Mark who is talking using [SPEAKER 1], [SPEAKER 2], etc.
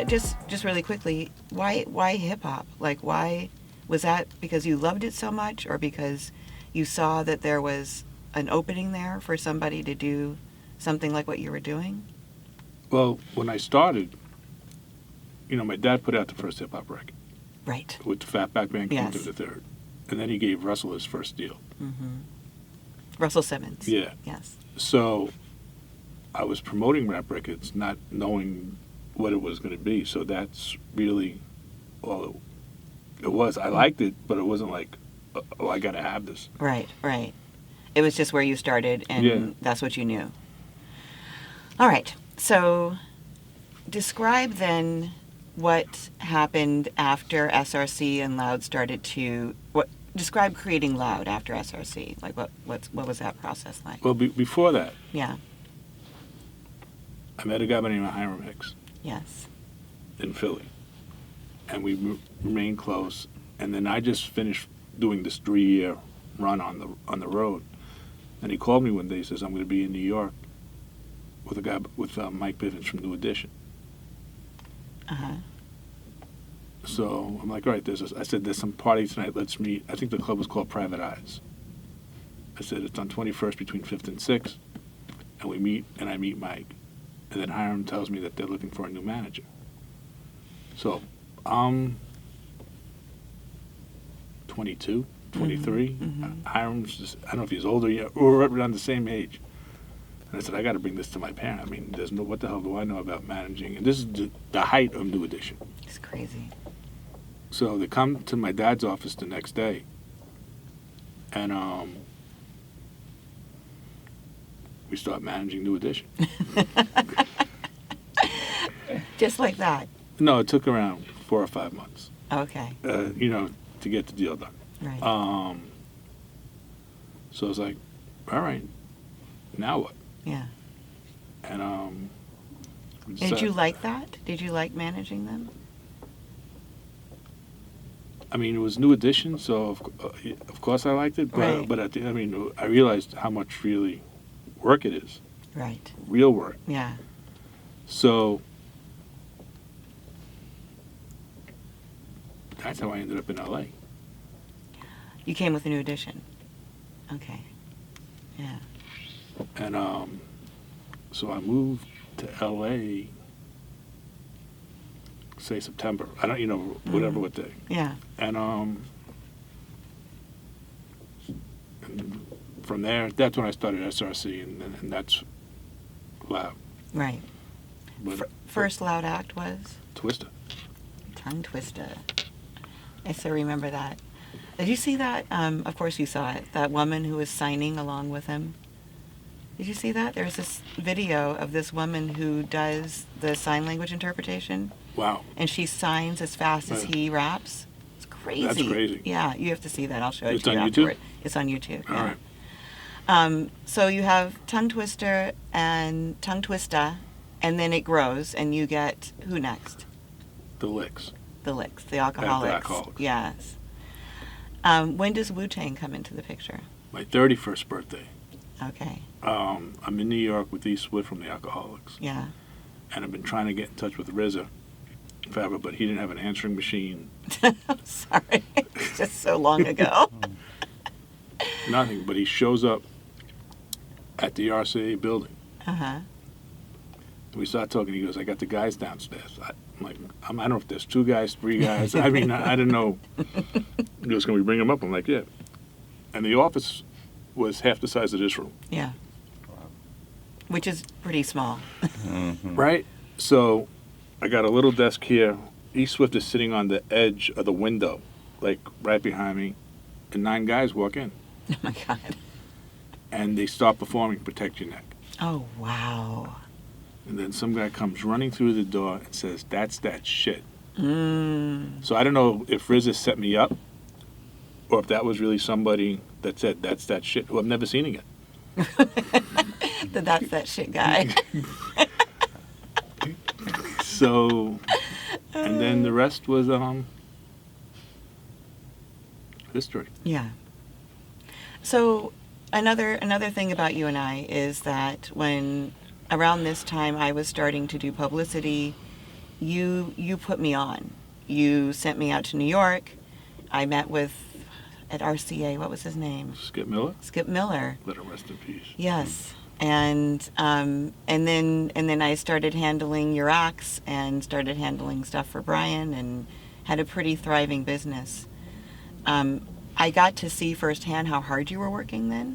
[SPEAKER 1] just really quickly, why hip hop? Like, why was that? Because you loved it so much, or because you saw that there was an opening there for somebody to do something like what you were doing?
[SPEAKER 2] Well, when I started, my dad put out the first hip hop record.
[SPEAKER 1] Right.
[SPEAKER 2] With the Fatback Band came
[SPEAKER 1] Yes.
[SPEAKER 2] to the third. And then he gave Russell his first deal.
[SPEAKER 1] Mm-hmm. Russell Simmons.
[SPEAKER 2] Yeah.
[SPEAKER 1] Yes.
[SPEAKER 2] So I was promoting rap records, not knowing what it was going to be. So that's really all it was. I liked it, but it wasn't like, oh, I got to have this.
[SPEAKER 1] Right, right. It was just where you started, and
[SPEAKER 2] Yeah.
[SPEAKER 1] that's what you knew. All right. So describe then what happened after SRC and Loud started to... Describe creating Loud after SRC. Like, what was that process like?
[SPEAKER 2] Well, before that,
[SPEAKER 1] Yeah.
[SPEAKER 2] I met a guy by the name of Hiram Hicks
[SPEAKER 1] Yes.
[SPEAKER 2] in Philly. And we remained close. And then I just finished doing this 3-year run on the road. And he called me one day. He says, I'm going to be in New York with a guy with Mike Bivens from New Edition.
[SPEAKER 1] Uh-huh.
[SPEAKER 2] So I'm like, all right, I said, there's some party tonight. Let's meet. I think the club was called Private Eyes. I said, it's on 21st between 5th and 6th. And we meet, and I meet Mike. And then Hiram tells me that they're looking for a new manager. So I'm 22, 23.
[SPEAKER 1] Mm-hmm.
[SPEAKER 2] Hiram's just, I don't know if he's older yet, or we're around the same age. And I said, I got to bring this to my parent. I mean, what the hell do I know about managing? And this is the height of New Edition.
[SPEAKER 1] It's crazy.
[SPEAKER 2] So they come to my dad's office the next day, and we start managing New Edition.
[SPEAKER 1] Just like that.
[SPEAKER 2] No, it took around 4 or 5 months.
[SPEAKER 1] Okay.
[SPEAKER 2] To get the deal done.
[SPEAKER 1] Right.
[SPEAKER 2] So I was like, all right, now what?
[SPEAKER 1] Yeah.
[SPEAKER 2] And
[SPEAKER 1] Did you like that? Did you like managing them?
[SPEAKER 2] I mean, it was New Edition, so of course I liked it. But
[SPEAKER 1] Right.
[SPEAKER 2] but I realized how much really work it is.
[SPEAKER 1] Right.
[SPEAKER 2] Real work.
[SPEAKER 1] Yeah.
[SPEAKER 2] So that's how I ended up in LA.
[SPEAKER 1] You came with a New Edition. Okay. Yeah.
[SPEAKER 2] And so I moved to LA, say September. I don't, whatever what day.
[SPEAKER 1] Yeah.
[SPEAKER 2] And from there, that's when I started SRC, and that's Loud.
[SPEAKER 1] Right.
[SPEAKER 2] But
[SPEAKER 1] First Loud act was?
[SPEAKER 2] Twister.
[SPEAKER 1] Tongue Twister. I still remember that. Did you see that? Of course you saw it. That woman who was signing along with him. Did you see that? There's this video of this woman who does the sign language interpretation.
[SPEAKER 2] Wow.
[SPEAKER 1] And she signs as fast as
[SPEAKER 2] Right.
[SPEAKER 1] he raps. It's crazy.
[SPEAKER 2] That's crazy.
[SPEAKER 1] Yeah, you have to see that. I'll show it
[SPEAKER 2] It's
[SPEAKER 1] to you
[SPEAKER 2] on
[SPEAKER 1] afterward.
[SPEAKER 2] YouTube?
[SPEAKER 1] It's on YouTube.
[SPEAKER 2] All
[SPEAKER 1] yeah.
[SPEAKER 2] right.
[SPEAKER 1] So you have Tongue Twister and Tongue Twista, and then it grows, and you get who next?
[SPEAKER 2] The Licks.
[SPEAKER 1] The Licks, the Alcoholics.
[SPEAKER 2] Alcoholics.
[SPEAKER 1] Yes. When does Wu-Tang come into the picture?
[SPEAKER 2] My 31st birthday.
[SPEAKER 1] Okay.
[SPEAKER 2] I'm in New York with East Wood from the Alcoholics.
[SPEAKER 1] Yeah.
[SPEAKER 2] And I've been trying to get in touch with RZA forever, but he didn't have an answering machine.
[SPEAKER 1] I'm sorry. It's just so long ago.
[SPEAKER 2] Nothing. But he shows up at the RCA building.
[SPEAKER 1] Uh-huh.
[SPEAKER 2] We start talking. He goes, I got the guys downstairs. I'm like, I don't know if there's 2 guys, 3 guys. I mean, I didn't know. He goes, can we bring him up? I'm like, yeah. And the office was half the size of this room.
[SPEAKER 1] Yeah. Which is pretty small.
[SPEAKER 2] Right? So I got a little desk here. E. Swift is sitting on the edge of the window, like right behind me, and 9 guys walk in.
[SPEAKER 1] Oh, my God.
[SPEAKER 2] And they start performing Protect Your Neck.
[SPEAKER 1] Oh, wow.
[SPEAKER 2] And then some guy comes running through the door and says, that's that shit.
[SPEAKER 1] Mm.
[SPEAKER 2] So I don't know if RZA set me up or if that was really somebody that said, that's that shit, who I've never seen again.
[SPEAKER 1] That's that shit guy.
[SPEAKER 2] So, and then the rest was history.
[SPEAKER 1] Yeah. So another thing about you and I is that when around this time I was starting to do publicity you put me on. You sent me out to New York. I met with at RCA. What was his name?
[SPEAKER 2] Skip Miller.
[SPEAKER 1] Skip Miller.
[SPEAKER 2] Let him rest in peace.
[SPEAKER 1] Yes. And then I started handling your acts and started handling stuff for Brian and had a pretty thriving business. I got to see firsthand how hard you were working then,